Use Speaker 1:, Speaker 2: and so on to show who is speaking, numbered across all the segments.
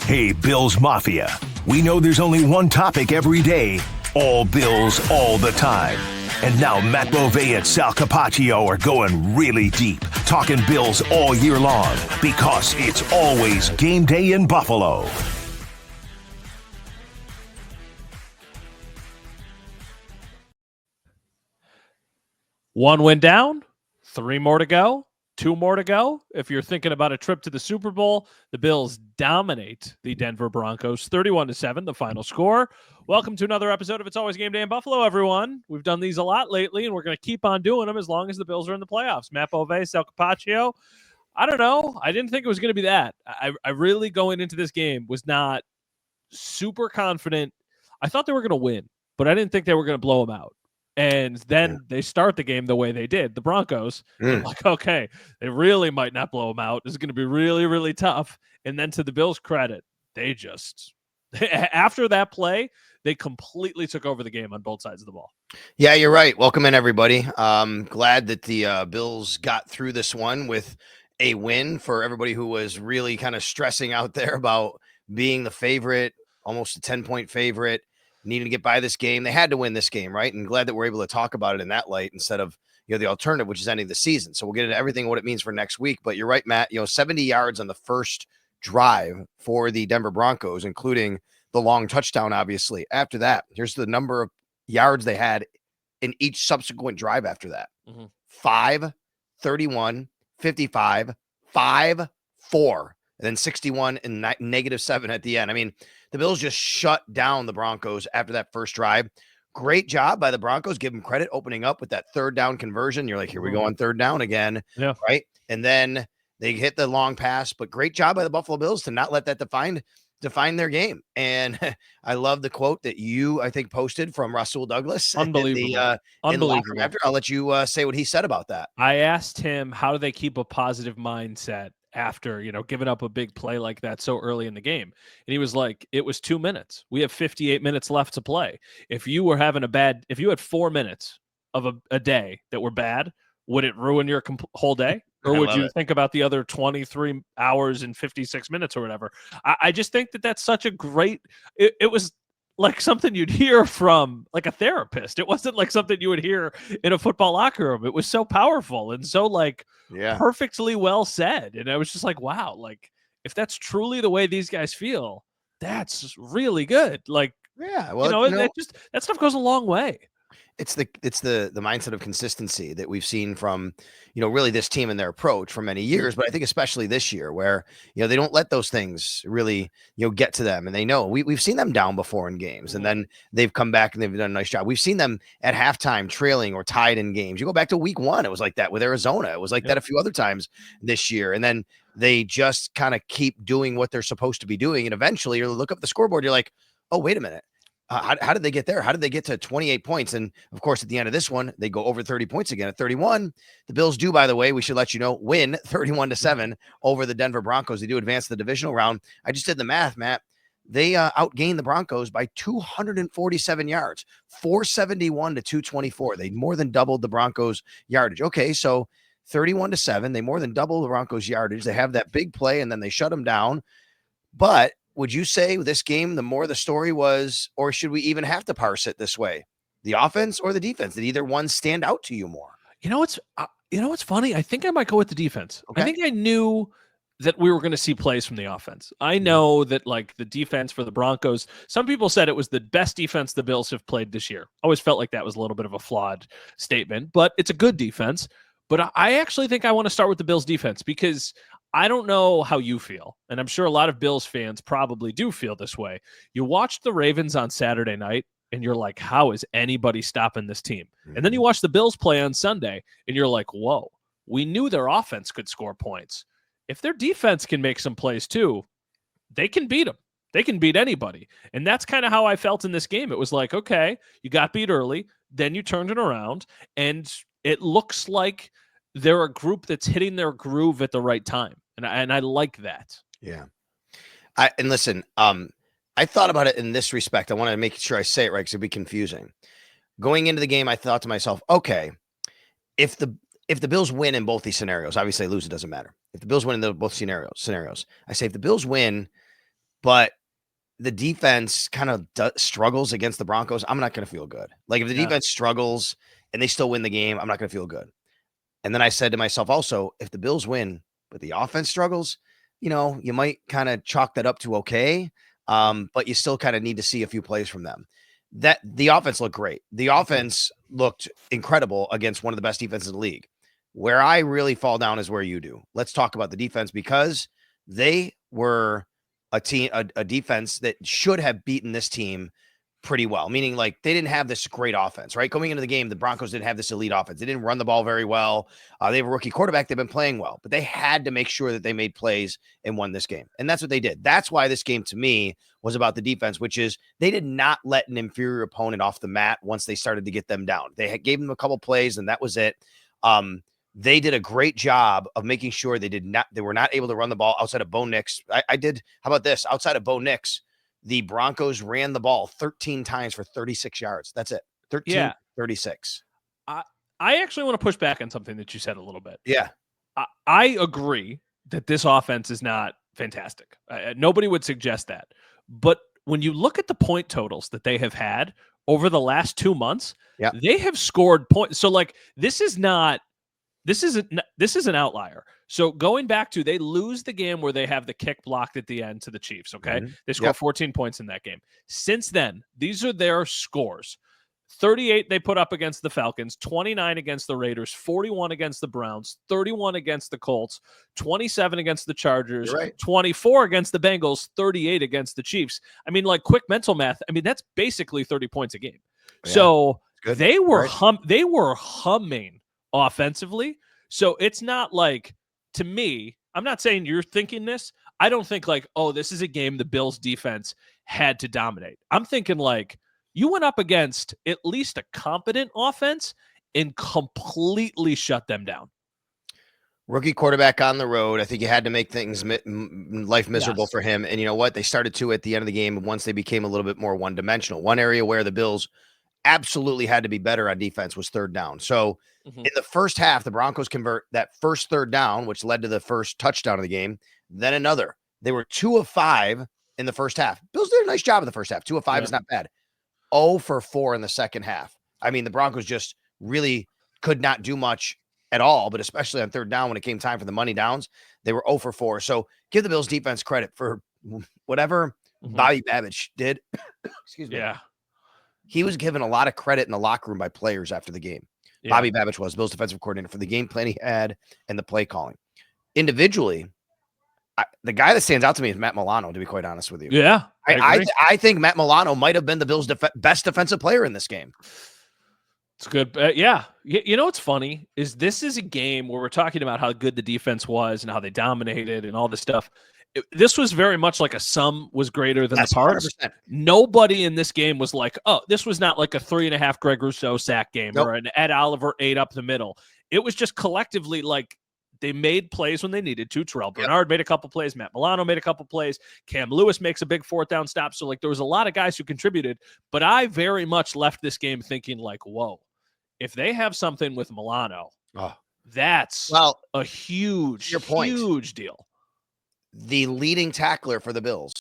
Speaker 1: Hey, Bills Mafia. We know there's only one topic every day. All Bills, all the time. And now Matt Bove and Sal Capaccio are going really deep, talking Bills all year long, because it's always game day in Buffalo.
Speaker 2: One win down, 3 more to go, 2 more to go. If you're thinking about a trip to the Super Bowl, the Bills dominate the Denver Broncos 31-7, the final score. Welcome to another episode of It's Always Game Day in Buffalo, everyone. We've done these a lot lately, and we're going to keep on doing them as long as the Bills are in the playoffs. Matt Bove, Sal Capaccio. I don't know. I didn't think it was going to be that. I really, going into this game, was not super confident. I thought they were going to win, but I didn't think they were going to blow them out. And then they start the game the way they did. The Broncos, like, okay, they really might not blow them out. This is going to be really, really tough. And then to the Bills' credit, they just, after that play, they completely took over the game on both sides of the ball.
Speaker 3: Yeah, you're right. Welcome in, everybody. Glad that the Bills got through this one with a win for everybody who was really kind of stressing out there about being the favorite, almost a 10-point favorite. Needing to get by this game. They had to win this game, right? And glad that we're able to talk about it in that light instead of, the alternative, which is ending the season. So we'll get into everything, what it means for next week. But you're right, Matt, 70 yards on the first drive for the Denver Broncos, including the long touchdown, obviously. After that, here's the number of yards they had in each subsequent drive after that. 5, 31, 55, 5, 4, and then 61 and -7 at the end. I mean, the Bills just shut down the Broncos after that first drive. Great job by the Broncos. Give them credit opening up with that third down conversion. You're like, here we go on third down again. Yeah. Right. And then they hit the long pass, but great job by the Buffalo Bills to not let that define their game. And I love the quote that you, I think, posted from Rasul Douglas.
Speaker 2: Unbelievable.
Speaker 3: Unbelievable. After, I'll let you say what he said about that.
Speaker 2: I asked him, how do they keep a positive mindset after, giving up a big play like that so early in the game? And he was like, it was 2 minutes. We have 58 minutes left to play. If you were having if you had 4 minutes of a day that were bad, would it ruin your whole day? Or would you think about the other 23 hours and 56 minutes or whatever? I just think that that's such a great, it was like something you'd hear from like a therapist. It wasn't like something you would hear in a football locker room. It was so powerful and so perfectly well said. And I was just like, wow, like if that's truly the way these guys feel, that's really good. Like,
Speaker 3: yeah, well,
Speaker 2: that stuff goes a long way.
Speaker 3: It's the mindset of consistency that we've seen from, really this team and their approach for many years, but I think especially this year where, they don't let those things really, get to them. And they know we've seen them down before in games and then they've come back and they've done a nice job. We've seen them at halftime trailing or tied in games. You go back to week 1, it was like that with Arizona. It was like that a few other times this year. And then they just kind of keep doing what they're supposed to be doing. And eventually you look up the scoreboard, you're like, oh, wait a minute. How did they get there? How did they get to 28 points? And of course, at the end of this one, they go over 30 points again at 31. The Bills do, by the way, we should let you know, win 31-7 over the Denver Broncos. They do advance the divisional round. I just did the math, Matt. They outgained the Broncos by 247 yards, 471 to 224. They more than doubled the Broncos yardage. Okay, so 31-7, they more than doubled the Broncos yardage. They have that big play and then they shut them down. But would you say this game, the more the story was, or should we even have to parse it this way? The offense or the defense? Did either one stand out to you more?
Speaker 2: What's funny? I think I might go with the defense. Okay. I think I knew that we were going to see plays from the offense. I know that like the defense for the Broncos, some people said it was the best defense the Bills have played this year. I always felt like that was a little bit of a flawed statement, but it's a good defense. But I actually think I want to start with the Bills defense because I don't know how you feel, and I'm sure a lot of Bills fans probably do feel this way. You watched the Ravens on Saturday night, and you're like, how is anybody stopping this team? And then you watch the Bills play on Sunday, and you're like, whoa, we knew their offense could score points. If their defense can make some plays too, they can beat them. They can beat anybody. And that's kind of how I felt in this game. It was like, okay, you got beat early, then you turned it around, and it looks like they're a group that's hitting their groove at the right time. And I like that.
Speaker 3: Yeah. And listen, I thought about it in this respect. I want to make sure I say it right because it'd be confusing. Going into the game, I thought to myself, okay, if the Bills win in both these scenarios, obviously lose, it doesn't matter. If the Bills win in both scenarios, I say if the Bills win, but the defense kind of struggles against the Broncos. I'm not going to feel good. Like if the defense struggles and they still win the game, I'm not going to feel good. And then I said to myself also, if the Bills win, but the offense struggles, you might kind of chalk that up to okay. But you still kind of need to see a few plays from them. That the offense looked great. The offense looked incredible against one of the best defenses in the league. Where I really fall down is where you do. Let's talk about the defense, because they were a defense that should have beaten this team pretty well, meaning like they didn't have this great offense, right? Going into the game, the Broncos didn't have this elite offense. They didn't run the ball very well. They have a rookie quarterback. They've been playing well, but they had to make sure that they made plays and won this game. And that's what they did. That's why this game to me was about the defense, which is they did not let an inferior opponent off the mat once they started to get them down. They gave them a couple plays and that was it. They did a great job of making sure they were not able to run the ball outside of Bo Nix. How about this? Outside of Bo Nix, the Broncos ran the ball 13 times for 36 yards. That's it. 36.
Speaker 2: I actually want to push back on something that you said a little bit.
Speaker 3: Yeah.
Speaker 2: I agree that this offense is not fantastic. Nobody would suggest that. But when you look at the point totals that they have had over the last 2 months, they have scored points. So like this is an outlier. So going back to, they lose the game where they have the kick blocked at the end to the Chiefs. Okay. Mm-hmm. They score 14 points in that game. Since then, these are their scores. 38 they put up against the Falcons, 29 against the Raiders, 41 against the Browns, 31 against the Colts, 27 against the Chargers, 24 against the Bengals, 38 against the Chiefs. I mean, like quick mental math. I mean, that's basically 30 points a game. Yeah, so they were humming offensively. So it's not like, to me, I'm not saying you're thinking this. I don't think like, oh, this is a game the Bills defense had to dominate. I'm thinking like you went up against at least a competent offense and completely shut them down.
Speaker 3: Rookie quarterback on the road. I think you had to make things life miserable for him. And you know what? They started to at the end of the game once they became a little bit more one-dimensional. One area where the Bills absolutely had to be better on defense was third down. So in the first half, the Broncos convert that first third down, which led to the first touchdown of the game, then another. They were 2 of 5 in the first half. Bills did a nice job in the first half. 2 of 5 is not bad. 0 for 4 in the second half. I mean, the Broncos just really could not do much at all, but especially on third down when it came time for the money downs, they were 0 for 4. So give the Bills defense credit for whatever Bobby Babich did. Excuse me.
Speaker 2: Yeah.
Speaker 3: He was given a lot of credit in the locker room by players after the game. Yeah. Bobby Babich was Bills defensive coordinator for the game plan he had and the play calling. Individually, the guy that stands out to me is Matt Milano, to be quite honest with you.
Speaker 2: Yeah.
Speaker 3: I think Matt Milano might have been the Bills' best defensive player in this game.
Speaker 2: It's good. Yeah. You know what's funny is this is a game where we're talking about how good the defense was and how they dominated and all this stuff. This was very much like a sum was greater than the parts. 100%. Nobody in this game was like, oh, this was not like a 3.5 Greg Rousseau sack game or an Ed Oliver 8 up the middle. It was just collectively like they made plays when they needed to. Terrell Bernard made a couple plays. Matt Milano made a couple plays. Cam Lewis makes a big 4th down stop. So like there was a lot of guys who contributed, but I very much left this game thinking like, whoa, if they have something with Milano, that's a huge deal.
Speaker 3: The leading tackler for the Bills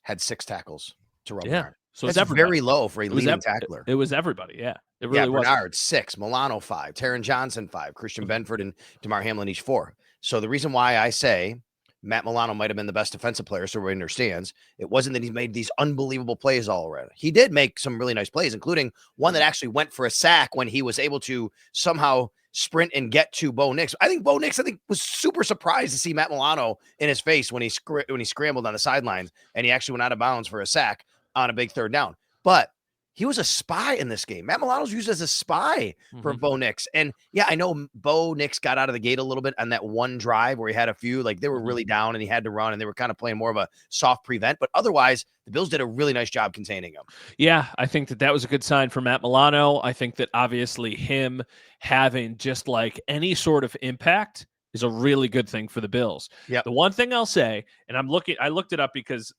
Speaker 3: had 6 tackles. Terrell Bernard.
Speaker 2: So
Speaker 3: that's very low for a leading tackler.
Speaker 2: It was everybody. Yeah, it really was.
Speaker 3: Bernard 6, Milano 5, Taron Johnson 5, Christian Benford and DeMar Hamlin each 4. So the reason why I say Matt Milano might have been the best defensive player, so everybody understands, it wasn't that he made these unbelievable plays all around. He did make some really nice plays, including one that actually went for a sack when he was able to somehow sprint and get to Bo Nix. I think Bo Nix, was super surprised to see Matt Milano in his face when he scrambled on the sidelines and he actually went out of bounds for a sack on a big third down. But he was a spy in this game. Matt Milano's used as a spy for Bo Nix. And yeah, I know Bo Nix got out of the gate a little bit on that one drive where he had a few, like they were really down and he had to run and they were kind of playing more of a soft prevent. But otherwise, the Bills did a really nice job containing him.
Speaker 2: Yeah, I think that was a good sign for Matt Milano. I think that obviously him having just like any sort of impact is a really good thing for the Bills.
Speaker 3: Yeah.
Speaker 2: The one thing I'll say, and I looked it up because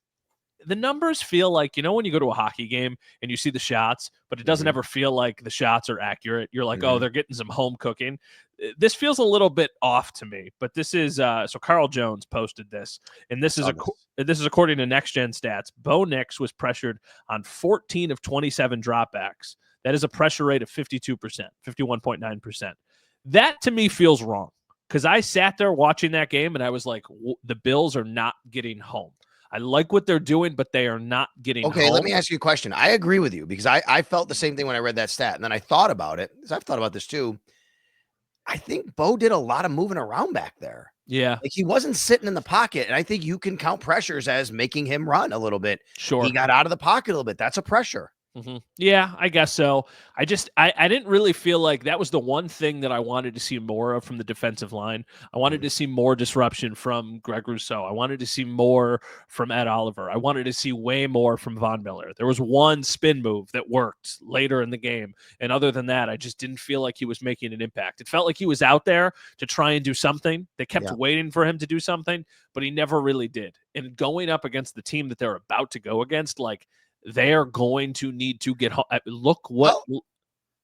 Speaker 2: the numbers feel like, when you go to a hockey game and you see the shots, but it doesn't ever feel like the shots are accurate. You're like, oh, they're getting some home cooking. this feels a little bit off to me, but this is so Carl Jones posted this, and this is according to Next Gen Stats. Bo Nix was pressured on 14 of 27 dropbacks. That is a pressure rate of 52%, 51.9%. That to me feels wrong, because I sat there watching that game and I was like, the Bills are not getting home. I like what they're doing, but they are not getting home.
Speaker 3: Let me ask you a question. I agree with you, because I felt the same thing when I read that stat, and then I thought about it, because I've thought about this too. I think Bo did a lot of moving around back there.
Speaker 2: Yeah.
Speaker 3: Like, he wasn't sitting in the pocket, and I think you can count pressures as making him run a little bit.
Speaker 2: Sure.
Speaker 3: He got out of the pocket a little bit. That's a pressure.
Speaker 2: Mm-hmm. Yeah, I guess so. I didn't really feel like that was the one thing that I wanted to see more of from the defensive line. I wanted to see more disruption from Greg Rousseau. I wanted to see more from Ed Oliver. I wanted to see way more from Von Miller. There was one spin move that worked later in the game, and other than that, I just didn't feel like he was making an impact. It felt like he was out there to try and do something. They kept waiting for him to do something, but he never really did. And going up against the team that they're about to go against, like, they're going to need to get home. Look what.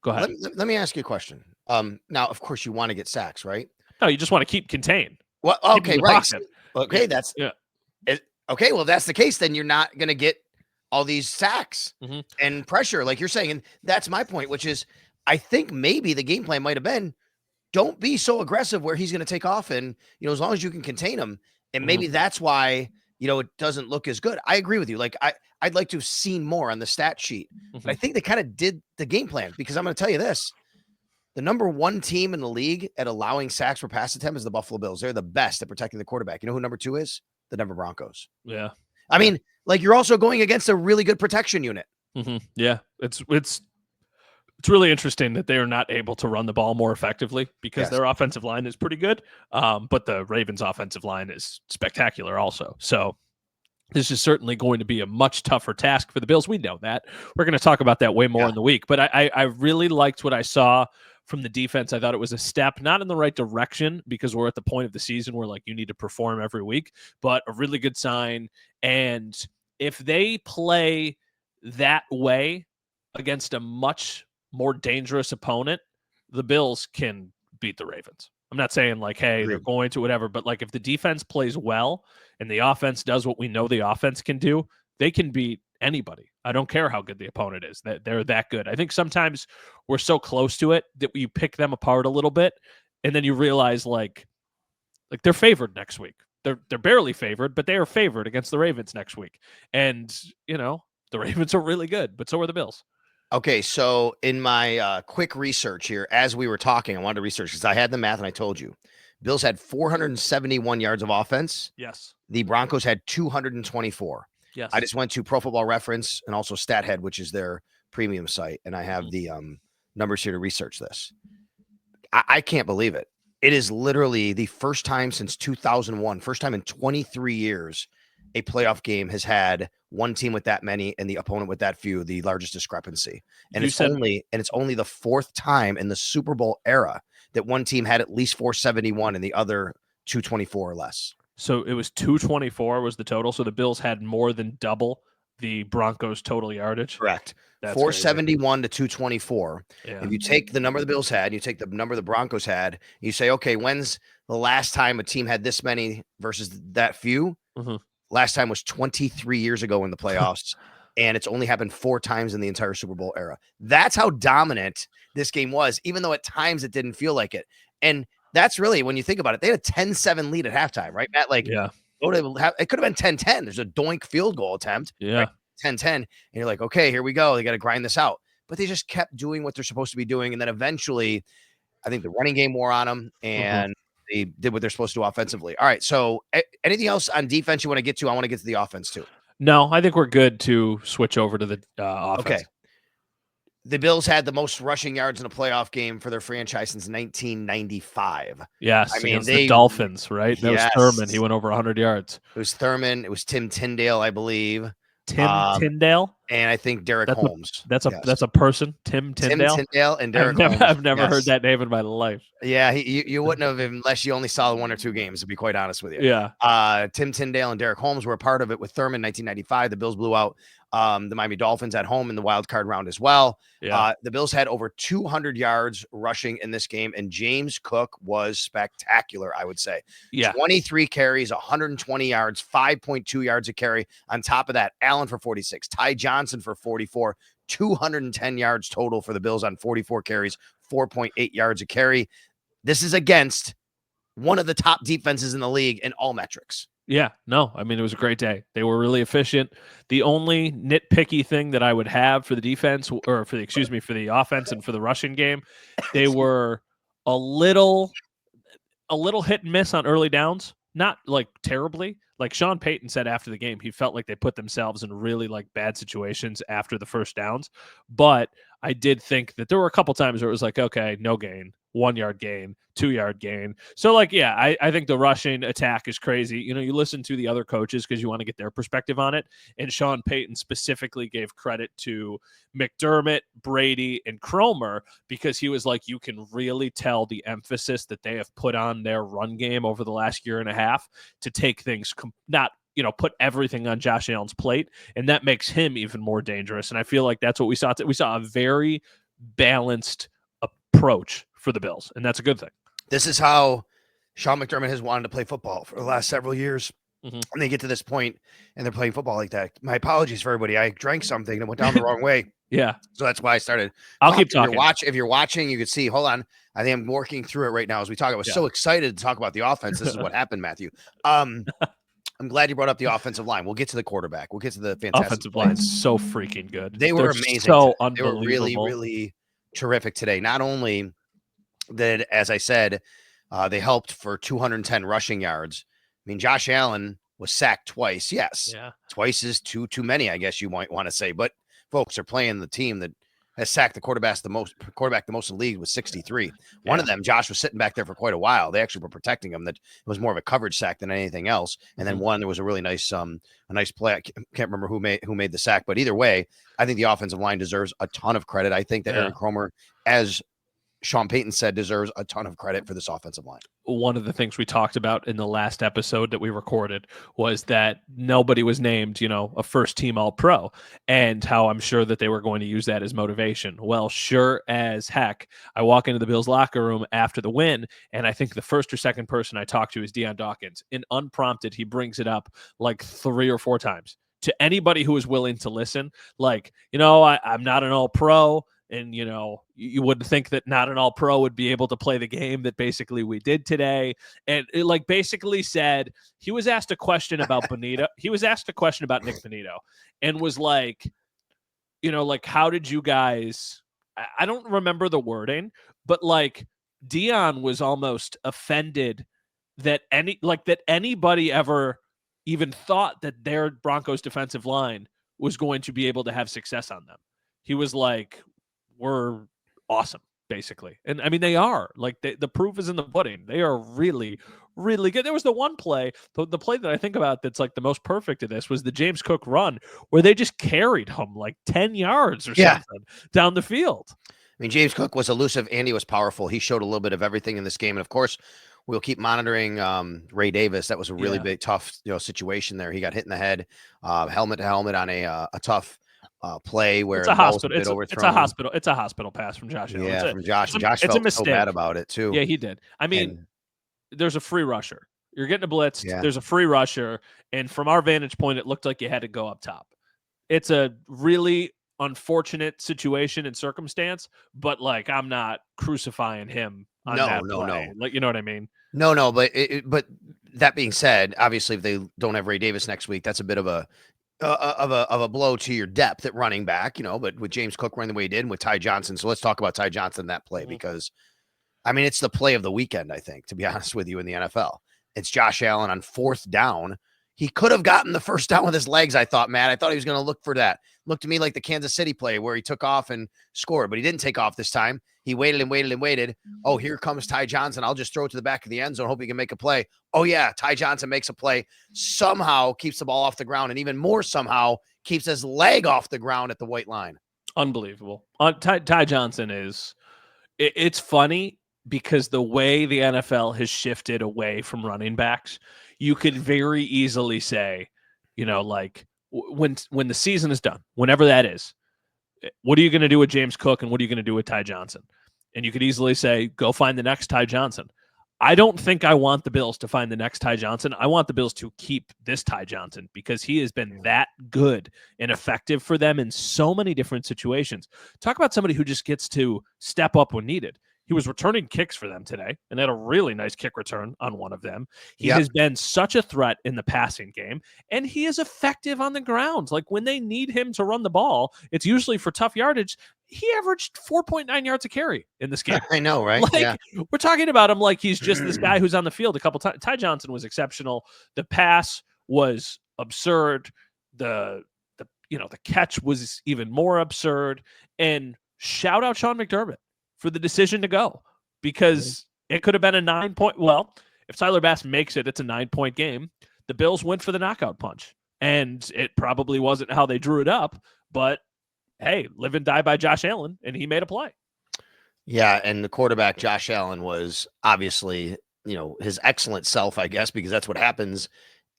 Speaker 2: Go ahead.
Speaker 3: Let me ask you a question. Now, of course, you want to get sacks, right?
Speaker 2: No, you just want to keep contained.
Speaker 3: Well, okay, right. Okay,
Speaker 2: yeah.
Speaker 3: Okay, well, if that's the case, then you're not going to get all these sacks and pressure, like you're saying. And that's my point, which is, I think maybe the game plan might have been, don't be so aggressive where he's going to take off, and as long as you can contain him, and maybe that's why it doesn't look as good. I agree with you. Like, I'd like to have seen more on the stat sheet. But I think they kind of did the game plan, because I'm going to tell you this. The number one team in the league at allowing sacks for pass attempt is the Buffalo Bills. They're the best at protecting the quarterback. You know who number 2 is? The Denver Broncos.
Speaker 2: Yeah.
Speaker 3: I mean, like, you're also going against a really good protection unit.
Speaker 2: Yeah. It's really interesting that they are not able to run the ball more effectively, because their offensive line is pretty good. But the Ravens offensive line is spectacular also. So this is certainly going to be a much tougher task for the Bills. We know that. We're going to talk about that way more in the week. But I really liked what I saw from the defense. I thought it was a step, not in the right direction, because we're at the point of the season where, like, you need to perform every week, but a really good sign. And if they play that way against a much more dangerous opponent, the Bills can beat the Ravens. I'm not saying, like, hey, they're going to whatever, but, like, if the defense plays well and the offense does what we know the offense can do, they can beat anybody. I don't care how good the opponent is. They're that good. I think sometimes we're so close to it that you pick them apart a little bit, and then you realize, like they're favored next week. They're barely favored, but they are favored against the Ravens next week. And, the Ravens are really good, but so are the Bills.
Speaker 3: Okay, so in my quick research here, as we were talking, I wanted to research, because I had the math, and I told you. Bills had 471 yards of offense.
Speaker 2: Yes.
Speaker 3: The Broncos had 224.
Speaker 2: Yes.
Speaker 3: I just went to Pro Football Reference and also StatHead, which is their premium site, and I have the numbers here to research this. I can't believe it. It is literally the first time since 2001, first time in 23 years, a playoff game has had one team with that many and the opponent with that few, the largest discrepancy. And it's only the fourth time in the Super Bowl era that one team had at least 471 and the other 224 or less. So
Speaker 2: it was 224 was the total. So the Bills had more than double the Broncos total yardage.
Speaker 3: Correct. That's 471 to 224. Yeah. If you take the number the Bills had, you take the number the Broncos had, you say, okay, when's the last time a team had this many versus that few? Last time was 23 years ago in the playoffs, and it's only happened 4 times in the entire Super Bowl era. That's how dominant this game was, even though at times it didn't feel like it. And that's really, when you think about it, they had a 10-7 lead at halftime, right, Matt? Like, it could have been 10-10. There's a doink field goal attempt.
Speaker 2: Yeah.
Speaker 3: Right? 10-10. And you're like, okay, here we go. They got to grind this out. But they just kept doing what they're supposed to be doing. And then eventually, I think the running game wore on them, and they did what they're supposed to do offensively. All right. So anything else on defense you want to get to? I want to get to the offense too.
Speaker 2: No, I think we're good to switch over to the offense.
Speaker 3: Okay. The Bills had the most rushing yards in a playoff game for their franchise since 1995.
Speaker 2: Yes, I mean, the Dolphins, right? That was Thurman. He went over 100 yards.
Speaker 3: It was Thurman. It was Tim Tyndale, I believe.
Speaker 2: Tim Tyndale?
Speaker 3: And I think Derek Holmes.
Speaker 2: That's a person, Tim Tyndale?
Speaker 3: Tim Tyndale and Derek Holmes.
Speaker 2: I've never heard that name in my life.
Speaker 3: Yeah, you wouldn't have unless you only saw 1 or 2 games, to be quite honest with you.
Speaker 2: Yeah.
Speaker 3: Tim Tyndale and Derek Holmes were a part of it with Thurman in 1995. The Bills blew out The Miami Dolphins at home in the wild card round as well.
Speaker 2: Yeah.
Speaker 3: The Bills had over 200 yards rushing in this game, and James Cook was spectacular, I would say.
Speaker 2: Yeah.
Speaker 3: 23 carries, 120 yards, 5.2 yards a carry. On top of that, Allen for 46, Ty Johnson for 44, 210 yards total for the Bills on 44 carries, 4.8 yards a carry. This is against one of the top defenses in the league in all metrics.
Speaker 2: Yeah, no, I mean, it was a great day. They were really efficient. The only nitpicky thing that I would have for the defense, or for the offense and for the rushing game, they were a little hit and miss on early downs. Not like terribly. Like Sean Payton said after the game, he felt like they put themselves in really like bad situations after the first downs. But I did think that there were a couple times where it was like, okay, no gain, 1 yard gain, 2 yard gain. So like, yeah, I think the rushing attack is crazy. You know, you listen to the other coaches because you want to get their perspective on it. And Sean Payton specifically gave credit to McDermott, Brady, and Cromer because he was like, you can really tell the emphasis that they have put on their run game over the last year and a half to take things not, you know, put everything on Josh Allen's plate, and that makes him even more dangerous. And I feel like that's what we saw. We saw a very balanced approach for the Bills, and that's a good thing.
Speaker 3: This is how Sean McDermott has wanted to play football for the last several years.
Speaker 2: Mm-hmm.
Speaker 3: And they get to this point and they're playing football like that. My apologies for everybody. I drank something and it went down the wrong way.
Speaker 2: Yeah.
Speaker 3: So that's why I started.
Speaker 2: I'll keep talking.
Speaker 3: If you're watching, you can see, hold on. I think I'm working through it right now as we talk. I was so excited to talk about the offense. This is what happened, Matthew. I'm glad you brought up the offensive line. We'll get to the quarterback. We'll get to the fantastic
Speaker 2: offensive line. So freaking good.
Speaker 3: They're amazing.
Speaker 2: So
Speaker 3: they were really, really terrific today. Not only that, as I said, they helped for 210 rushing yards. I mean, Josh Allen was sacked twice. Yes.
Speaker 2: Yeah.
Speaker 3: Twice is too many, I guess you might want to say. But folks are playing the team that has sacked the quarterback the most in the league with 63. One of them, Josh, was sitting back there for quite a while. They actually were protecting him. That it was more of a coverage sack than anything else. And then one, there was a really nice play. I can't remember who made the sack, but either way, I think the offensive line deserves a ton of credit. I think that Aaron Cromer, as Sean Payton said, deserves a ton of credit for this offensive line.
Speaker 2: One of the things we talked about in the last episode that we recorded was that nobody was named, you know, a first team All-Pro, and how I'm sure that they were going to use that as motivation. Well, sure as heck, I walk into the Bills locker room after the win, and I think the first or second person I talked to is Deion Dawkins. And unprompted, he brings it up like 3 or 4 times to anybody who is willing to listen. Like, you know, I'm not an All-Pro. And, you know, you wouldn't think that not an All-Pro would be able to play the game that basically we did today. And it like basically said, he was asked a question about Bonito. He was asked a question about Nick Bonito and was like, you know, like, how did you guys, I don't remember the wording, but like Dion was almost offended that anybody ever even thought that their Broncos defensive line was going to be able to have success on them. He was like, we're awesome, basically. And I mean, they are. Like, the proof is in the pudding. They are really, really good. There was the one play, the play that I think about that's like the most perfect of this was the James Cook run where they just carried him like 10 yards or something down the field.
Speaker 3: I mean, James Cook was elusive and he was powerful. He showed a little bit of everything in this game. And of course, we'll keep monitoring Ray Davis. That was a really big, tough, situation there. He got hit in the head, helmet to helmet on a tough play where
Speaker 2: it's a hospital pass from Josh Allen.
Speaker 3: Yeah, from Josh. Josh felt so bad about it too.
Speaker 2: Yeah, he did. I mean, there's a free rusher. You're getting a blitz. There's a free rusher, and from our vantage point, it looked like you had to go up top. It's a really unfortunate situation and circumstance, but like I'm not crucifying him on that play. Like, you know what I mean?
Speaker 3: No, but but that being said, obviously if they don't have Ray Davis next week, that's a bit of a blow to your depth at running back, but with James Cook running the way he did and with Ty Johnson. So let's talk about Ty Johnson, that play, because I mean, it's the play of the weekend, I think, to be honest with you, in the NFL. It's Josh Allen on 4th down. He could have gotten the first down with his legs, I thought, Matt. I thought he was going to look for that. Looked to me like the Kansas City play where he took off and scored, but he didn't take off this time. He waited and waited and waited. Oh, here comes Ty Johnson. I'll just throw it to the back of the end zone, hope he can make a play. Oh, yeah, Ty Johnson makes a play, somehow keeps the ball off the ground, and even more somehow keeps his leg off the ground at the white line.
Speaker 2: Unbelievable. Ty Johnson is – it's funny because the way the NFL has shifted away from running backs, you could very easily say, like when the season is done, whenever that is, what are you going to do with James Cook and what are you going to do with Ty Johnson? And you could easily say, go find the next Ty Johnson. I don't think I want the Bills to find the next Ty Johnson. I want the Bills to keep this Ty Johnson because he has been that good and effective for them in so many different situations. Talk about somebody who just gets to step up when needed. He was returning kicks for them today and had a really nice kick return on one of them. He has been such a threat in the passing game, and he is effective on the ground. Like when they need him to run the ball, it's usually for tough yardage. He averaged 4.9 yards a carry in this game.
Speaker 3: I know, right?
Speaker 2: Like we're talking about him like he's just this guy who's on the field a couple times. Ty Johnson was exceptional. The pass was absurd. The catch was even more absurd. And shout out Sean McDermott for the decision to go, because it could have been a 9-point. Well, if Tyler Bass makes it, it's a 9-point game. The Bills went for the knockout punch, and it probably wasn't how they drew it up, but hey, live and die by Josh Allen, and he made a play.
Speaker 3: Yeah, and the quarterback, Josh Allen, was obviously, his excellent self, I guess, because that's what happens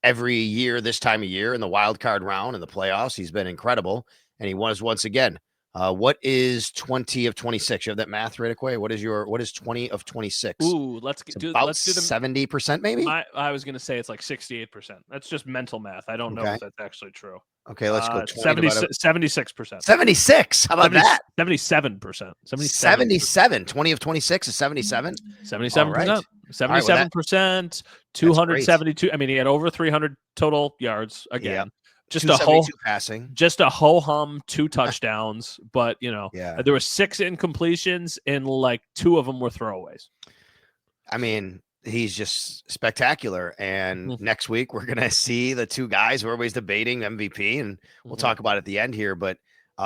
Speaker 3: every year this time of year in the wild card round and the playoffs. He's been incredible, and he was once again. What is 20 of 26? You have that math right away. What is 20 of 26?
Speaker 2: Ooh, let's do the
Speaker 3: 70% maybe.
Speaker 2: I was going to say it's like 68%. That's just mental math. I don't know if that's actually true.
Speaker 3: Okay, let's go
Speaker 2: 76%.
Speaker 3: 76. How about that?
Speaker 2: 77%.
Speaker 3: 77. 20 of 26 is 77.
Speaker 2: 77%.
Speaker 3: Right.
Speaker 2: 77%. 272. I mean, he had over 300 total yards again.
Speaker 3: Yeah.
Speaker 2: Just a whole
Speaker 3: passing,
Speaker 2: just a ho-hum, 2 touchdowns, but there were 6 incompletions and like 2 of them were throwaways.
Speaker 3: I mean, he's just spectacular. And next week we're gonna see the 2 guys who everybody's debating MVP, and we'll talk about it at the end here. But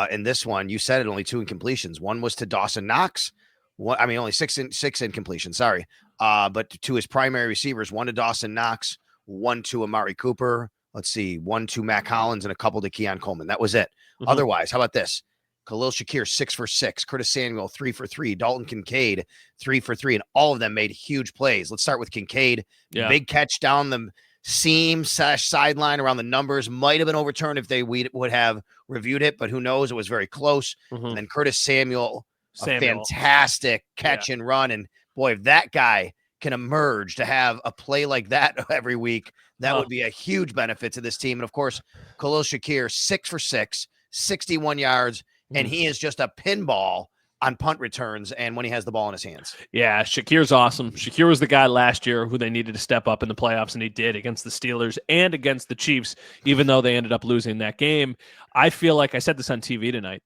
Speaker 3: in this one, you said it, only 2 incompletions. One was to Dawson Knox. Only six incompletions. Sorry, but to his primary receivers, 1 to Dawson Knox, 1 to Amari Cooper. Let's see, 1 to Matt Collins and a couple to Keon Coleman. That was it. Otherwise, how about this? Khalil Shakir, 6 for 6. Curtis Samuel, 3 for 3. Dalton Kincaid, 3 for 3. And all of them made huge plays. Let's start with Kincaid. Yeah. Big catch down the seam / sideline around the numbers. Might have been overturned if they would have reviewed it, but who knows? It was very close. And then Curtis Samuel, a fantastic catch and run. And boy, if that guy can emerge to have a play like that every week, that would be a huge benefit to this team. And of course, Khalil Shakir, 6 for 6, 61 yards, and he is just a pinball on punt returns and when he has the ball in his hands.
Speaker 2: Yeah, Shakir's awesome. Shakir was the guy last year who they needed to step up in the playoffs, and he did against the Steelers and against the Chiefs, even though they ended up losing that game. I feel like I said this on TV tonight.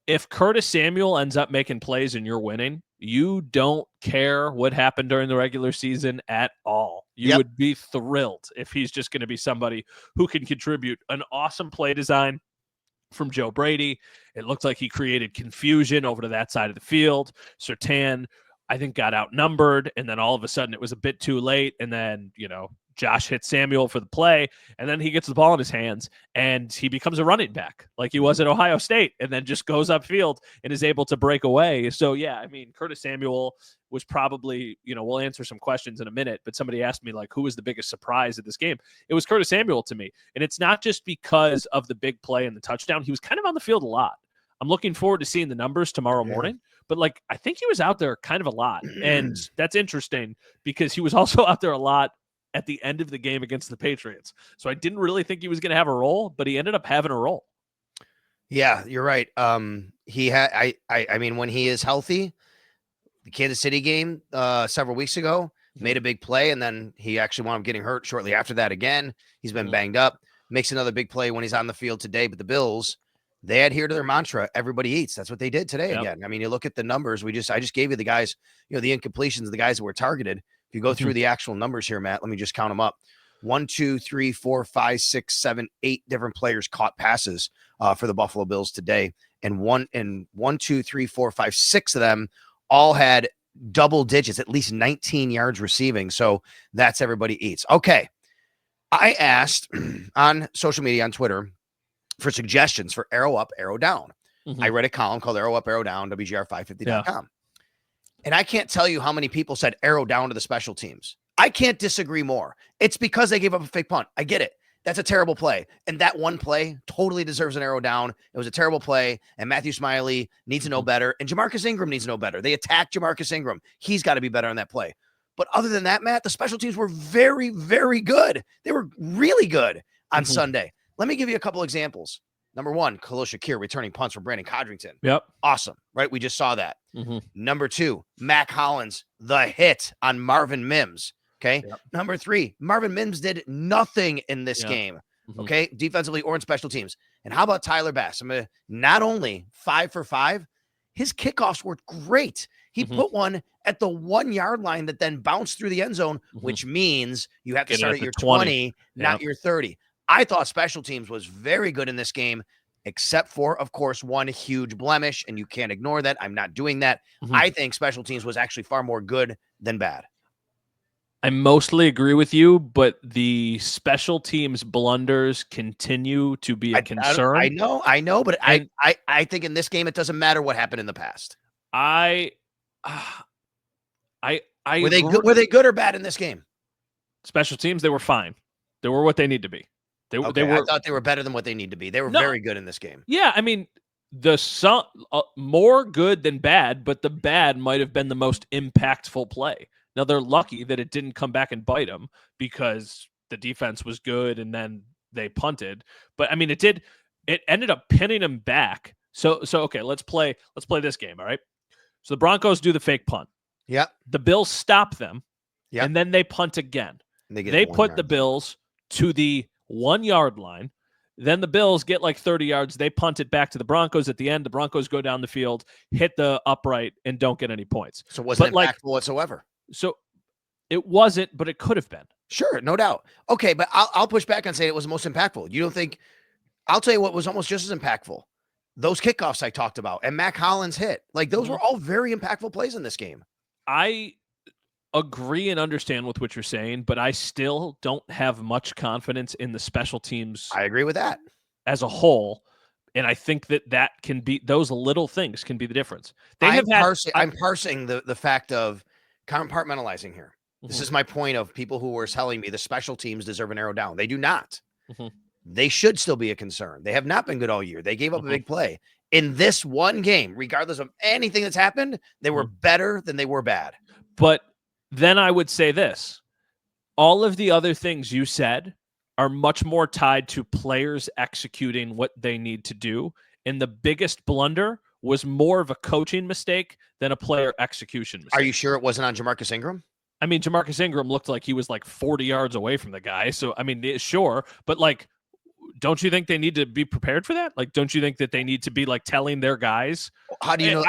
Speaker 2: If Curtis Samuel ends up making plays and you're winning, you don't care what happened during the regular season at all. You would be thrilled if he's just going to be somebody who can contribute. An awesome play design from Joe Brady. It looked like he created confusion over to that side of the field. Surtain, I think, got outnumbered, and then all of a sudden it was a bit too late, and then, Josh hits Samuel for the play, and then he gets the ball in his hands, and he becomes a running back like he was at Ohio State, and then just goes upfield and is able to break away. So, yeah, I mean, Curtis Samuel was probably, we'll answer some questions in a minute, but somebody asked me, like, who was the biggest surprise of this game? It was Curtis Samuel to me, and it's not just because of the big play and the touchdown. He was kind of on the field a lot. I'm looking forward to seeing the numbers tomorrow morning, but I think he was out there kind of a lot, and that's interesting because he was also out there a lot at the end of the game against the Patriots. So I didn't really think he was going to have a role, but he ended up having a role.
Speaker 3: Yeah, you're right. He had, I mean, when he is healthy, the Kansas City game several weeks ago made a big play, and then he actually wound up getting hurt shortly after that again. He's been banged up, makes another big play when he's on the field today. But the Bills, they adhere to their mantra, everybody eats. That's what they did today again. I mean, you look at the numbers. I just gave you the guys, the incompletions, the guys that were targeted. If you go through the actual numbers here, Matt, let me just count them up. 1, 2, 3, 4, 5, 6, 7, 8 different players caught passes for the Buffalo Bills today. And 1, 2, 3, 4, 5, 6 of them all had double digits, at least 19 yards receiving. So that's everybody eats. Okay. I asked on social media, on Twitter, for suggestions for arrow up, arrow down. I read a column called Arrow Up, Arrow Down, WGR550.com. And I can't tell you how many people said arrow down to the special teams. I can't disagree more. It's because they gave up a fake punt. I get it. That's a terrible play. And that one play totally deserves an arrow down. It was a terrible play. And Matthew Smiley needs to know better. And Jamarcus Ingram needs to know better. They attacked Jamarcus Ingram. He's got to be better on that play. But other than that, Matt, the special teams were very, very good. They were really good on Sunday. Let me give you a couple examples. Number one, Khalil Shakir returning punts for Brandon Codrington.
Speaker 2: Yep.
Speaker 3: Awesome, right? We just saw that. Number two, Mac Hollins, the hit on Marvin Mims. Okay. Yep. Number three, Marvin Mims did nothing in this game. Okay. Defensively or in special teams. And how about Tyler Bass? I mean, not only 5 for 5, his kickoffs were great. He put one at the 1 yard line that then bounced through the end zone, which means you have to start at your 20, not your 30. I thought special teams was very good in this game, except for, of course, one huge blemish, and you can't ignore that. I'm not doing that. I think special teams was actually far more good than bad.
Speaker 2: I mostly agree with you, but the special teams blunders continue to be a concern.
Speaker 3: I know, but I think in this game it doesn't matter what happened in the past.
Speaker 2: Were
Speaker 3: they good or bad in this game?
Speaker 2: Special teams, they were fine. They were what they need to be. They were.
Speaker 3: I thought they were better than what they need to be. They were very good in this game.
Speaker 2: Yeah, I mean, more good than bad, but the bad might have been the most impactful play. Now, they're lucky that it didn't come back and bite them because the defense was good and then they punted. But, I mean, it ended up pinning them back. So okay, let's play this game, all right? So the Broncos do the fake punt.
Speaker 3: Yep.
Speaker 2: The Bills stop them, and then they punt again. They put the Bills to the 1 yard line. Then the Bills get like 30 yards. They punt it back to the Broncos at the end. The Broncos go down the field, hit the upright, and don't get any points.
Speaker 3: So it wasn't impactful whatsoever.
Speaker 2: So it wasn't, but it could have been.
Speaker 3: Sure, no doubt. Okay, but I'll push back and say it was the most impactful. You don't think? I'll tell you what was almost just as impactful. Those kickoffs I talked about and Mac Hollins hit. Like, those were all very impactful plays in this game.
Speaker 2: I agree and understand with what you're saying, but I still don't have much confidence in the special teams.
Speaker 3: I agree with that.
Speaker 2: As a whole. And I think that can be, those little things can be the difference.
Speaker 3: I'm parsing the fact of compartmentalizing here. This is my point of people who were telling me the special teams deserve an arrow down. They do not. They should still be a concern. They have not been good all year. They gave up a big play. In this one game, regardless of anything that's happened, they were better than they were bad.
Speaker 2: But then I would say this. All of the other things you said are much more tied to players executing what they need to do. And the biggest blunder was more of a coaching mistake than a player execution mistake.
Speaker 3: Are you sure it wasn't on Jamarcus Ingram?
Speaker 2: I mean, Jamarcus Ingram looked like he was like 40 yards away from the guy. So, I mean, sure. But, like, don't you think they need to be prepared for that? Like, don't you think that they need to be, like, telling their guys?
Speaker 3: How do you know?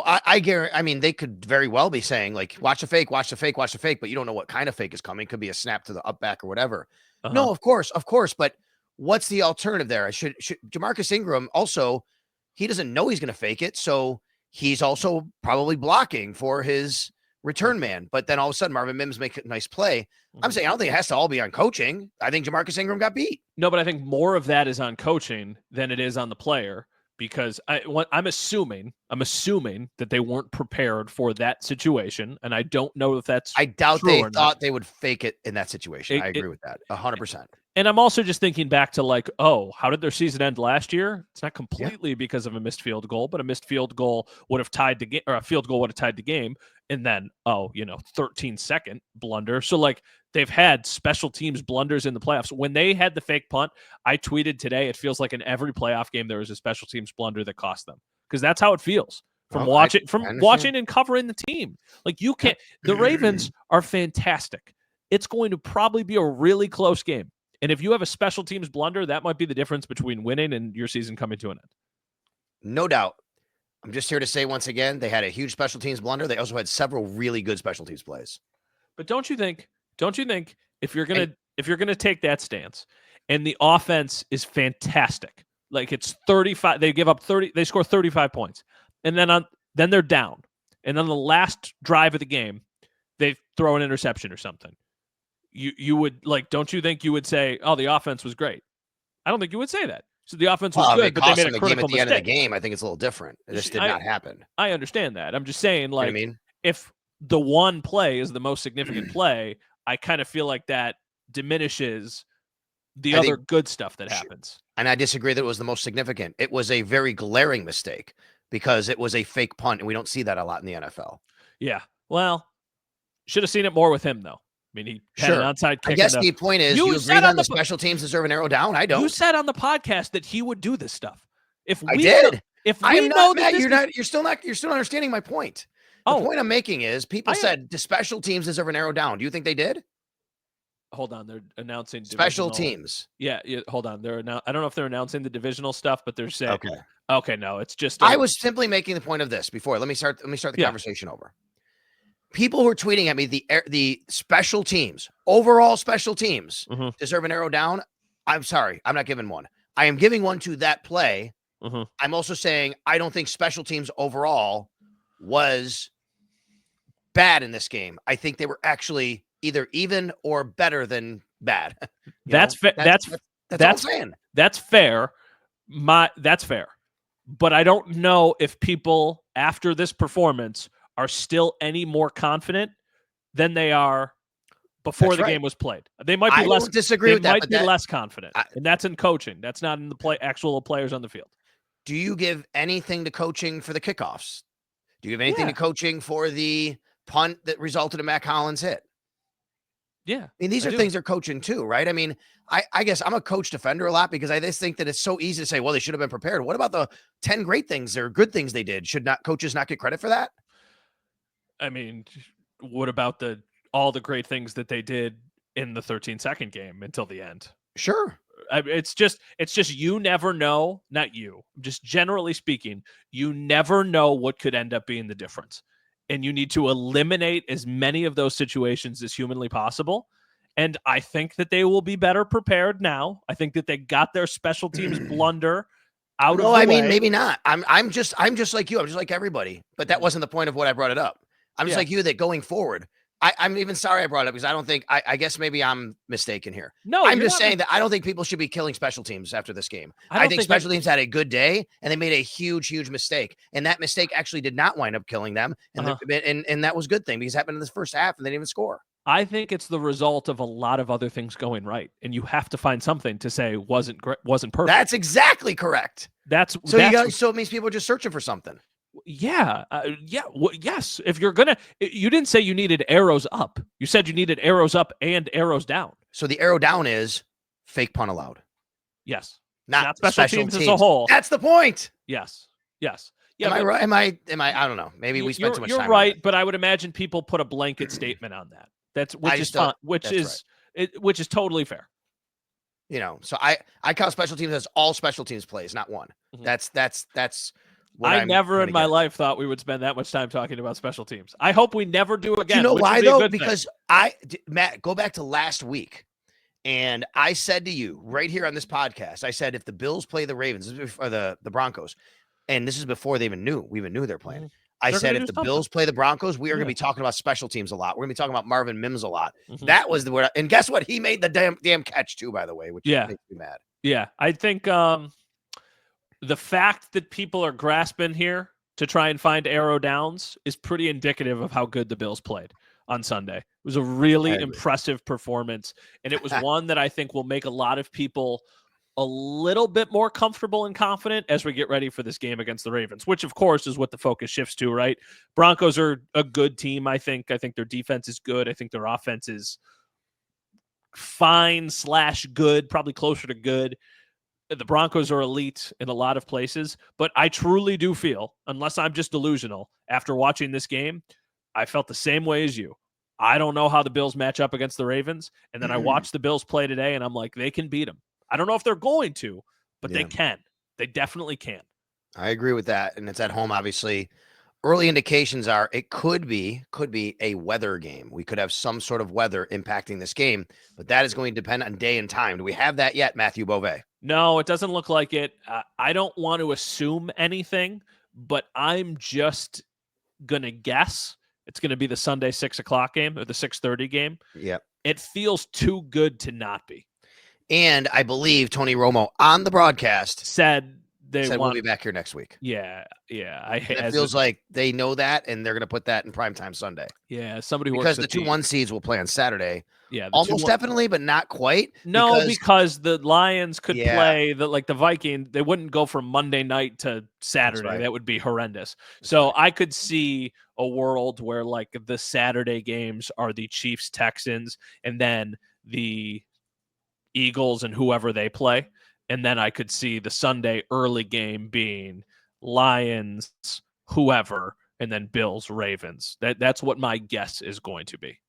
Speaker 3: I guarantee. I mean, they could very well be saying, like, watch the fake, watch the fake, watch the fake. But you don't know what kind of fake is coming. Could be a snap to the up back or whatever. No, of course. But what's the alternative there? Should Jamarcus Ingram also, he doesn't know he's going to fake it. So he's also probably blocking for his return man. But then all of a sudden, Marvin Mims make a nice play. I'm saying I don't think it has to all be on coaching. I think Jamarcus Ingram got beat.
Speaker 2: No, but I think more of that is on coaching than it is on the player, because I'm assuming that they weren't prepared for that situation, and I don't know if that's.
Speaker 3: I doubt they thought they would fake it in that situation. I agree with that 100%.
Speaker 2: And I'm also just thinking back to, like, how did their season end last year? It's not completely because of a missed field goal, but a missed field goal would have tied the game, or a field goal would have tied the game. And then, 13-second blunder. So, like, they've had special teams blunders in the playoffs. When they had the fake punt, I tweeted today, it feels like in every playoff game there was a special teams blunder that cost them, because that's how it feels from watching and covering the team. Like, you can't. The Ravens are fantastic. It's going to probably be a really close game. And if you have a special teams blunder, that might be the difference between winning and your season coming to an end.
Speaker 3: No doubt. I'm just here to say once again, they had a huge special teams blunder. They also had several really good special teams plays.
Speaker 2: But don't you think if you're gonna take that stance, and the offense is fantastic, like, it's 35, they give up 30, they score 35 points, and then they're down, and then the last drive of the game, they throw an interception or something. You would, like, don't you think you would say, oh, the offense was great? I don't think you would say that. So the offense was good, but they made a critical mistake.
Speaker 3: At the end of the game, I think it's a little different. This did not happen.
Speaker 2: I understand that. I'm just saying, like,
Speaker 3: you know what I mean?
Speaker 2: If the one play is the most significant play, I kind of feel like that diminishes the other good stuff that happens.
Speaker 3: And I disagree that it was the most significant. It was a very glaring mistake because it was a fake punt, and we don't see that a lot in the NFL.
Speaker 2: Yeah. Well, should have seen it more with him, though. I mean, he had an onside kick.
Speaker 3: I guess the point is, you agree on the special teams deserve an arrow down? I don't.
Speaker 2: You said on the podcast that he would do this stuff.
Speaker 3: I did.
Speaker 2: If we know that
Speaker 3: you're still not understanding my point. The point I'm making is people said the special teams deserve an arrow down. Do you think they did?
Speaker 2: Hold on, they're announcing
Speaker 3: special teams.
Speaker 2: Yeah, hold on. I don't know if they're announcing the divisional stuff, but they're saying okay, no, it's just
Speaker 3: I was simply making the point of this before. Let me start the conversation over. People who are tweeting at me the special teams, overall special teams deserve an arrow down. I'm sorry, I'm not giving one. I am giving one to that play. I'm also saying I don't think special teams overall was bad in this game. I think they were actually either even or better than bad.
Speaker 2: That's fair. That's all I'm saying. That's fair. That's fair. But I don't know if people after this performance are still any more confident than they are before the game was played. They might be less.
Speaker 3: I don't disagree with that.
Speaker 2: They might be less confident, and that's in coaching. That's not in the actual players on the field.
Speaker 3: Do you give anything to coaching for the kickoffs? Do you give anything to coaching for the punt that resulted in Matt Collins' hit?
Speaker 2: Yeah.
Speaker 3: I mean, these are things they're coaching too, right? I mean, I guess I'm a coach defender a lot because I just think that it's so easy to say, well, they should have been prepared. What about the 10 great things or good things they did? Should not coaches not get credit for that?
Speaker 2: I mean, what about all the great things that they did in the 13-second game until the end?
Speaker 3: Sure.
Speaker 2: It's just you never know, not you, just generally speaking, you never know what could end up being the difference. And you need to eliminate as many of those situations as humanly possible. And I think that they will be better prepared now. I think that they got their special teams blunder out of the way.
Speaker 3: No, I mean, maybe not. I'm just like you. I'm just like everybody. But that wasn't the point of what I brought it up. I'm just like you, that going forward, I'm even sorry I brought it up because I don't think, I guess maybe I'm mistaken here.
Speaker 2: No,
Speaker 3: I'm just saying that I don't think people should be killing special teams after this game. I think special teams had a good day and they made a huge, huge mistake. And that mistake actually did not wind up killing them. And and that was a good thing because it happened in this first half and they didn't even score.
Speaker 2: I think it's the result of a lot of other things going right. And you have to find something to say wasn't perfect.
Speaker 3: That's exactly correct. So it means people are just searching for something.
Speaker 2: Yeah. Yes. If you're you didn't say you needed arrows up. You said you needed arrows up and arrows down.
Speaker 3: So the arrow down is fake punt allowed.
Speaker 2: Yes.
Speaker 3: Not
Speaker 2: special teams as a whole.
Speaker 3: That's the point.
Speaker 2: Yes. Yeah.
Speaker 3: Am I right? Am I, I don't know. Maybe we spent too much time.
Speaker 2: You're right. But I would imagine people put a blanket statement on that. Which is totally fair.
Speaker 3: So I count special teams as all special teams plays, not one. That's what
Speaker 2: I never in my life thought we would spend that much time talking about special teams. I hope we never do again.
Speaker 3: You know why though? Because Matt, go back to last week, and I said to you right here on this podcast, I said if the Bills play the Ravens or the Broncos, and this is before we even knew they're playing. I said if the Bills play the Broncos, we are going to be talking about special teams a lot. We're going to be talking about Marvin Mims a lot. That was the word. And guess what? He made the damn catch too, by the way, which makes me mad.
Speaker 2: Yeah, I think the fact that people are grasping here to try and find arrow downs is pretty indicative of how good the Bills played on Sunday. It was a really impressive performance, and it was one that I think will make a lot of people a little bit more comfortable and confident as we get ready for this game against the Ravens, which of course is what the focus shifts to, right? Broncos are a good team. I think their defense is good. I think their offense is fine / good, probably closer to good. The Broncos are elite in a lot of places, but I truly do feel, unless I'm just delusional, after watching this game, I felt the same way as you. I don't know how the Bills match up against the Ravens. And then I watched the Bills play today and I'm like, they can beat them. I don't know if they're going to, but they can. They definitely can.
Speaker 3: I agree with that. And it's at home, obviously. Early indications are it could be a weather game. We could have some sort of weather impacting this game, but that is going to depend on day and time. Do we have that yet, Matthew Beauvais?
Speaker 2: No, it doesn't look like it. I don't want to assume anything, but I'm just going to guess it's going to be the Sunday 6 o'clock game or the 6:30 game.
Speaker 3: Yep.
Speaker 2: It feels too good to not be.
Speaker 3: And I believe Tony Romo on the broadcast
Speaker 2: said they
Speaker 3: said
Speaker 2: want.
Speaker 3: we'll be back here next week.
Speaker 2: Yeah.
Speaker 3: It feels like they know that, and they're going to put that in primetime Sunday.
Speaker 2: Yeah, somebody who
Speaker 3: because
Speaker 2: works
Speaker 3: the 2-1 seeds will play on Saturday.
Speaker 2: Yeah,
Speaker 3: almost definitely, but not quite.
Speaker 2: No, because the Lions could play the Viking. They wouldn't go from Monday night to Saturday.
Speaker 3: Right.
Speaker 2: That would be horrendous. So I could see a world where like the Saturday games are the Chiefs Texans, and then the Eagles and whoever they play, and then I could see the Sunday early game being Lions, whoever, and then Bills Ravens. That's what my guess is going to be.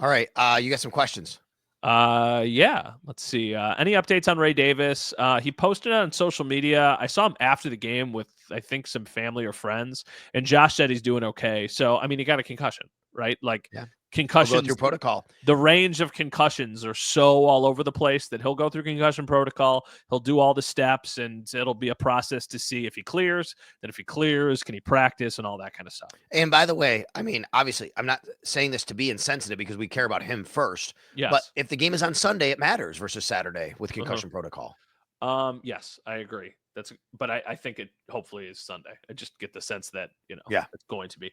Speaker 3: All right. You got some questions?
Speaker 2: Yeah. Let's see. Any updates on Ray Davis? He posted on social media. I saw him after the game with, I think, some family or friends, and Josh said he's doing okay. So, I mean, he got a concussion, right? Like, concussions.
Speaker 3: He'll go through protocol.
Speaker 2: The range of concussions are so all over the place that he'll go through concussion protocol. He'll do all the steps, and it'll be a process to see if he clears. Then if he clears, can he practice and all that kind of stuff.
Speaker 3: And by the way, I mean, obviously, I'm not saying this to be insensitive because we care about him first.
Speaker 2: Yes.
Speaker 3: But if the game is on Sunday, it matters versus Saturday with concussion protocol.
Speaker 2: Yes, I agree. But I think it hopefully is Sunday. I just get the sense that, it's going to be.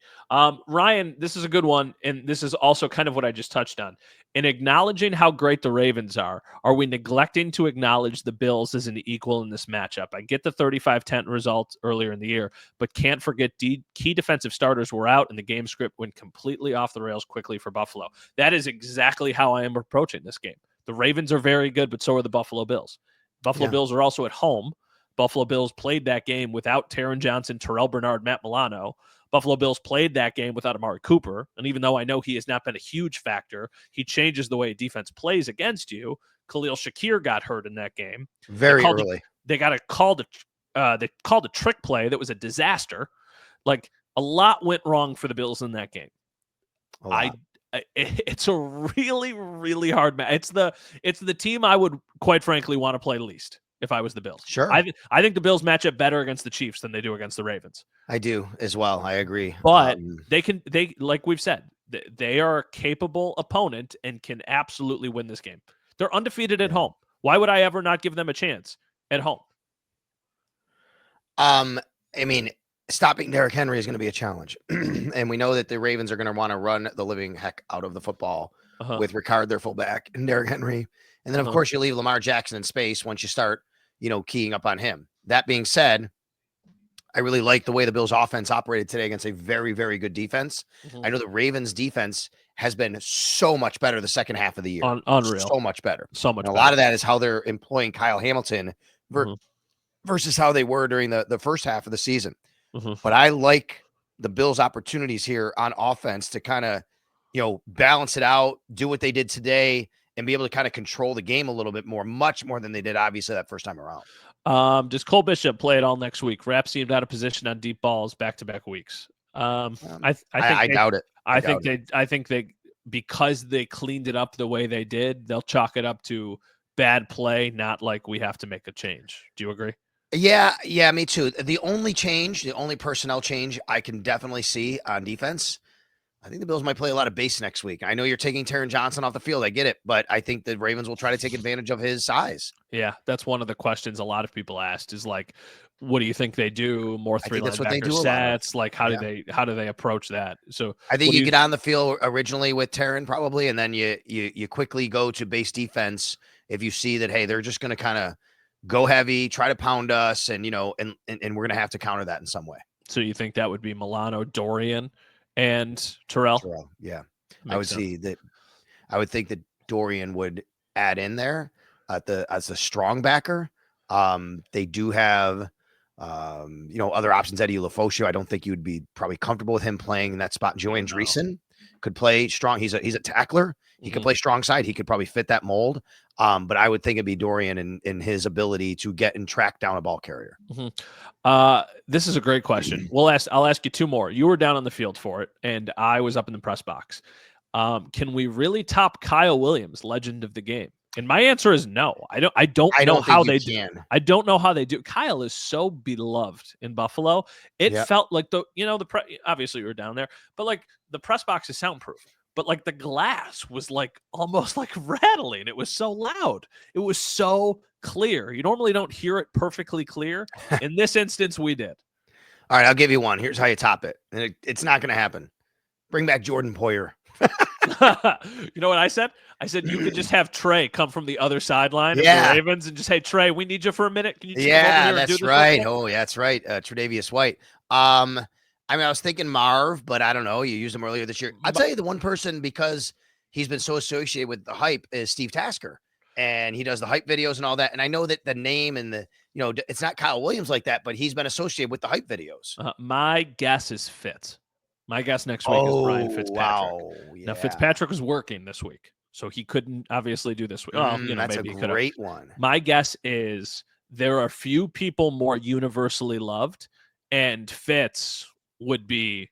Speaker 2: Ryan, this is a good one. And this is also kind of what I just touched on. In acknowledging how great the Ravens are we neglecting to acknowledge the Bills as an equal in this matchup? I get the 35-10 results earlier in the year, but can't forget key defensive starters were out and the game script went completely off the rails quickly for Buffalo. That is exactly how I am approaching this game. The Ravens are very good, but so are the Buffalo Bills. Buffalo Bills are also at home. Buffalo Bills played that game without Taron Johnson, Terrell Bernard, Matt Milano. Buffalo Bills played that game without Amari Cooper. And even though I know he has not been a huge factor, he changes the way defense plays against you. Khalil Shakir got hurt in that game.
Speaker 3: Very early.
Speaker 2: They called a trick play that was a disaster. Like, a lot went wrong for the Bills in that game. It's a really, really hard match. It's the team I would quite frankly want to play least if I was the Bills.
Speaker 3: Sure.
Speaker 2: I think the Bills match up better against the Chiefs than they do against the Ravens.
Speaker 3: I do as well. I agree.
Speaker 2: But they like we've said, they are a capable opponent and can absolutely win this game. They're undefeated at home. Why would I ever not give them a chance at home?
Speaker 3: I mean, stopping Derrick Henry is going to be a challenge. And we know that the Ravens are going to want to run the living heck out of the football with Ricard, their fullback, and Derrick Henry. And then, of course, you leave Lamar Jackson in space once you start, keying up on him. That being said, I really like the way the Bills offense operated today against a very, very good defense. I know the Ravens defense has been so much better the second half of the year.
Speaker 2: Unreal.
Speaker 3: So much better.
Speaker 2: So much
Speaker 3: and
Speaker 2: better.
Speaker 3: A lot of that is how they're employing Kyle Hamilton versus how they were during the first half of the season. But I like the Bills' opportunities here on offense to kind of, balance it out, do what they did today, and be able to kind of control the game a little bit more, much more than they did, obviously, that first time around.
Speaker 2: Does Cole Bishop play it all next week? Rap seemed out of position on deep balls back-to-back weeks. I
Speaker 3: doubt it.
Speaker 2: I think they because they cleaned it up the way they did, they'll chalk it up to bad play, not like we have to make a change. Do you agree?
Speaker 3: Yeah, me too. The only personnel change I can definitely see on defense, I think the Bills might play a lot of base next week. I know you're taking Taron Johnson off the field. I get it, but I think the Ravens will try to take advantage of his size.
Speaker 2: Yeah, that's one of the questions a lot of people asked is like, what do you think they do? More three linebacker sets? Like, how do they approach that? So
Speaker 3: I think you get on the field originally with Taron probably, and then you quickly go to base defense if you see that, hey, they're just going to kind of go heavy, try to pound us, and and we're going to have to counter that in some way.
Speaker 2: So you think that would be Milano, Dorian, and Terrell?
Speaker 3: Yeah. I would see that. I would think that Dorian would add in there as a strong backer. They do have other options. Eddie Lafocio, I don't think you would be probably comfortable with him playing in that spot. Joanne Dreesen could play strong. He's a tackler. He could play strong side. He could probably fit that mold. But I would think it'd be Dorian in his ability to get and track down a ball carrier.
Speaker 2: This is a great question. I'll ask you two more. You were down on the field for it, and I was up in the press box. Can we really top Kyle Williams, legend of the game? And my answer is no. I don't know how they do. I don't know how they do. Kyle is so beloved in Buffalo. It felt like obviously we were down there, but like the press box is soundproof. but like the glass was like almost like rattling. It was so loud. It was so clear. You normally don't hear it perfectly clear. In this instance, we did.
Speaker 3: All right, I'll give you one. Here's how you top it. And it's not going to happen. Bring back Jordan Poyer.
Speaker 2: You know what I said? I said you could just have Trey come from the other sideline of the Ravens and just, hey, Trey, we need you for a minute. Can you just come over here and do this?
Speaker 3: Right. Oh, yeah, that's right. Tre'Davious White. I mean, I was thinking Marv, but I don't know. You used him earlier this year. I'll tell you the one person, because he's been so associated with the hype, is Steve Tasker. And he does the hype videos and all that. And I know that the name and the, it's not Kyle Williams like that, but he's been associated with the hype videos.
Speaker 2: My guess is Fitz. My guess next week is Brian Fitzpatrick.
Speaker 3: Wow. Yeah.
Speaker 2: Now, Fitzpatrick was working this week, so he couldn't obviously do this week.
Speaker 3: That's
Speaker 2: maybe
Speaker 3: a great one.
Speaker 2: My guess is there are few people more universally loved, and Fitz would be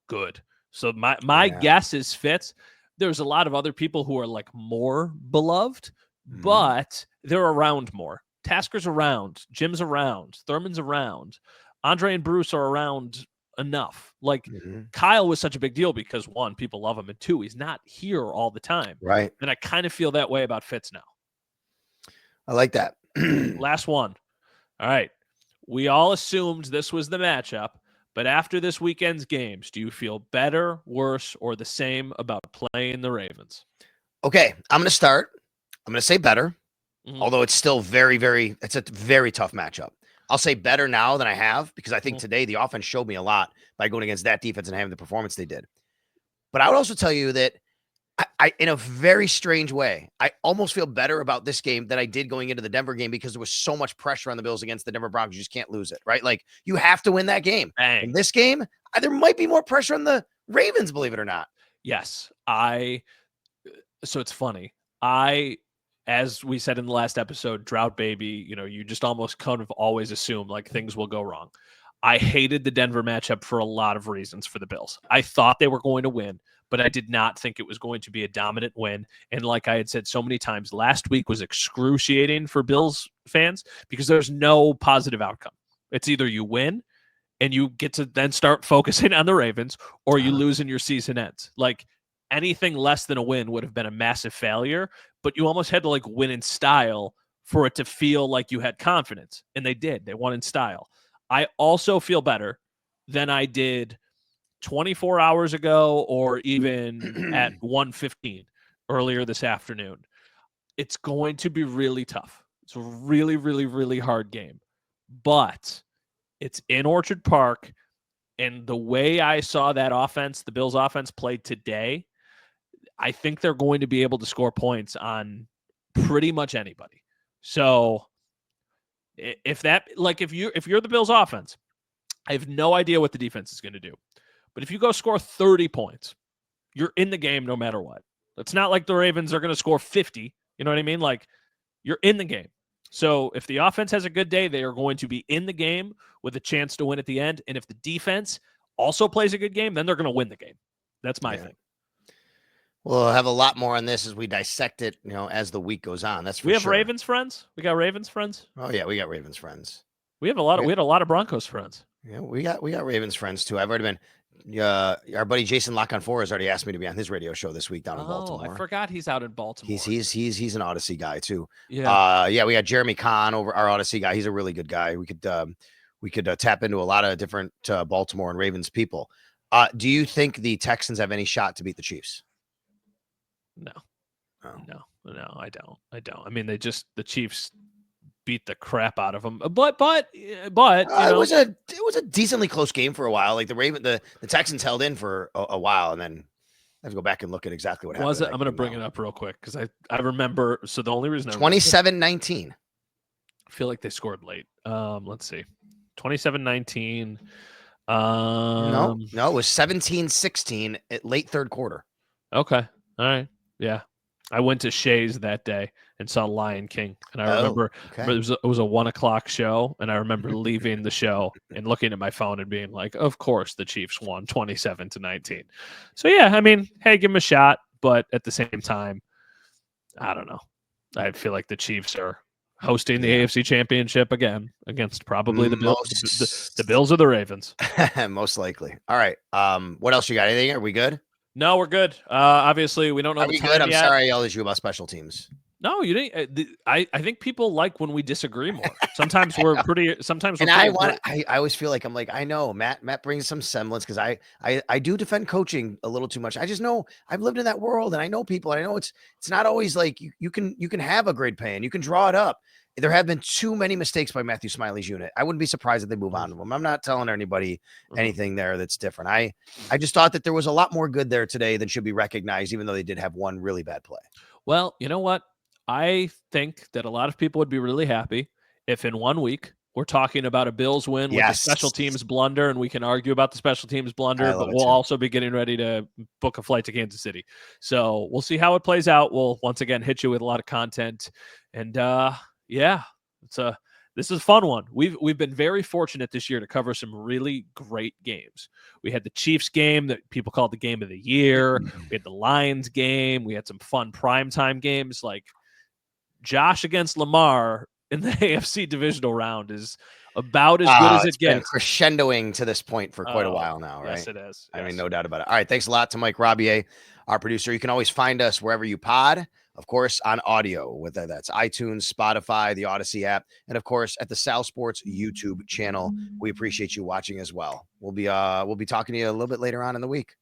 Speaker 2: good. So my guess is Fitz. There's a lot of other people who are like more beloved, but they're around more. Tasker's around, Jim's around, Thurman's around, Andre and Bruce are around enough. Like Kyle was such a big deal because, one, people love him, and two, he's not here all the time.
Speaker 3: Right.
Speaker 2: And I kind of feel that way about Fitz now.
Speaker 3: I like that.
Speaker 2: Last one. All right. We all assumed this was the matchup, but after this weekend's games, do you feel better, worse, or the same about playing the Ravens?
Speaker 3: Okay, I'm going to start. I'm going to say better, although it's still it's a very tough matchup. I'll say better now than I have, because I think today the offense showed me a lot by going against that defense and having the performance they did. But I would also tell you that I in a very strange way, I almost feel better about this game than I did going into the Denver game, because there was so much pressure on the Bills against the Denver Broncos. You just can't lose it, right? Like, you have to win that game.
Speaker 2: Bang.
Speaker 3: In this game, there might be more pressure on the Ravens, believe it or not.
Speaker 2: Yes. So it's funny. As we said in the last episode, drought baby, you just almost kind of always assume like things will go wrong. I hated the Denver matchup for a lot of reasons for the Bills. I thought they were going to win, but I did not think it was going to be a dominant win. And like I had said so many times, last week was excruciating for Bills fans because there's no positive outcome. It's either you win and you get to then start focusing on the Ravens, or you lose and your season ends. Like, anything less than a win would have been a massive failure, but you almost had to like win in style for it to feel like you had confidence. And they did. They won in style. I also feel better than I did 24 hours ago, or even at 1:15 earlier this afternoon. It's going to be really tough. It's a really, really, really hard game, but it's in Orchard Park. And the way I saw that offense, the Bills offense, played today, I think they're going to be able to score points on pretty much anybody. So if you're the Bills offense, I have no idea what the defense is going to do. But if you go score 30 points, you're in the game no matter what. It's not like the Ravens are going to score 50. You know what I mean? Like, you're in the game. So if the offense has a good day, they are going to be in the game with a chance to win at the end. And if the defense also plays a good game, then they're going to win the game. That's my thing.
Speaker 3: We'll have a lot more on this as we dissect it, as the week goes on. That's for sure.
Speaker 2: We have Ravens friends. We got Ravens friends.
Speaker 3: Oh yeah, we got Ravens friends.
Speaker 2: We had a lot of Broncos friends.
Speaker 3: Yeah, we got Ravens friends too. I've already been. Our buddy Jason Lock-on-4 has already asked me to be on his radio show this week down in Baltimore.
Speaker 2: I forgot he's out in Baltimore.
Speaker 3: He's an Odyssey guy too.
Speaker 2: Yeah.
Speaker 3: We got Jeremy Kahn over, our Odyssey guy. He's a really good guy. We could tap into a lot of different Baltimore and Ravens people. Do you think the Texans have any shot to beat the Chiefs?
Speaker 2: No, I don't. I mean, the Chiefs beat the crap out of them, but
Speaker 3: it was a decently close game for a while. Like the Texans held in for a while, and then I have to go back and look at exactly what happened.
Speaker 2: Was it? I'm going to bring it up real quick because I remember. So the only reason
Speaker 3: 27-19.
Speaker 2: I feel like they scored late. Let's see, 27-19.
Speaker 3: No, it was 17-16 at late third quarter.
Speaker 2: Okay, all right. Yeah, I went to Shays that day and saw Lion King, and I remember it was a 1:00 show, and I remember leaving the show and looking at my phone and being like, "Of course, the Chiefs won 27-19." So yeah, I mean, hey, give them a shot, but at the same time, I don't know. I feel like the Chiefs are hosting the AFC Championship again against probably the Bills or the Ravens.
Speaker 3: Most likely. All right. What else you got? Anything? Are we good?
Speaker 2: No, we're good. Obviously, we don't know
Speaker 3: Are
Speaker 2: the
Speaker 3: we
Speaker 2: time
Speaker 3: good? I'm
Speaker 2: yet.
Speaker 3: sorry I yelled at you about special teams.
Speaker 2: No, you didn't. I think people like when we disagree more. Sometimes we're pretty. Sometimes we're.
Speaker 3: And I
Speaker 2: pretty
Speaker 3: want. I always feel like I'm like, I know Matt brings some semblance because I do defend coaching a little too much. I just know I've lived in that world and I know people and I know it's not always like you can have a great play and you can draw it up. There have been too many mistakes by Matthew Smiley's unit. I wouldn't be surprised if they move on to him. I'm not telling anybody anything there that's different. I just thought that there was a lot more good there today than should be recognized, even though they did have one really bad play.
Speaker 2: Well, you know what? I think that a lot of people would be really happy if in 1 week we're talking about a Bills win with a special teams blunder, and we can argue about the special teams blunder, but we'll also be getting ready to book a flight to Kansas City. So we'll see how it plays out. We'll once again hit you with a lot of content. And yeah, this is a fun one. We've been very fortunate this year to cover some really great games. We had the Chiefs game that people called the game of the year. We had the Lions game. We had some fun primetime games like Josh against Lamar in the AFC Divisional Round is about as good as it gets.
Speaker 3: Been crescendoing to this point for quite a while now, right?
Speaker 2: Yes, it is.
Speaker 3: I mean, no doubt about it. All right. Thanks a lot to Mike Robier, our producer. You can always find us wherever you pod, of course, on audio, whether that's iTunes, Spotify, the Odyssey app, and of course at the Sal Sports YouTube channel. We appreciate you watching as well. We'll be talking to you a little bit later on in the week.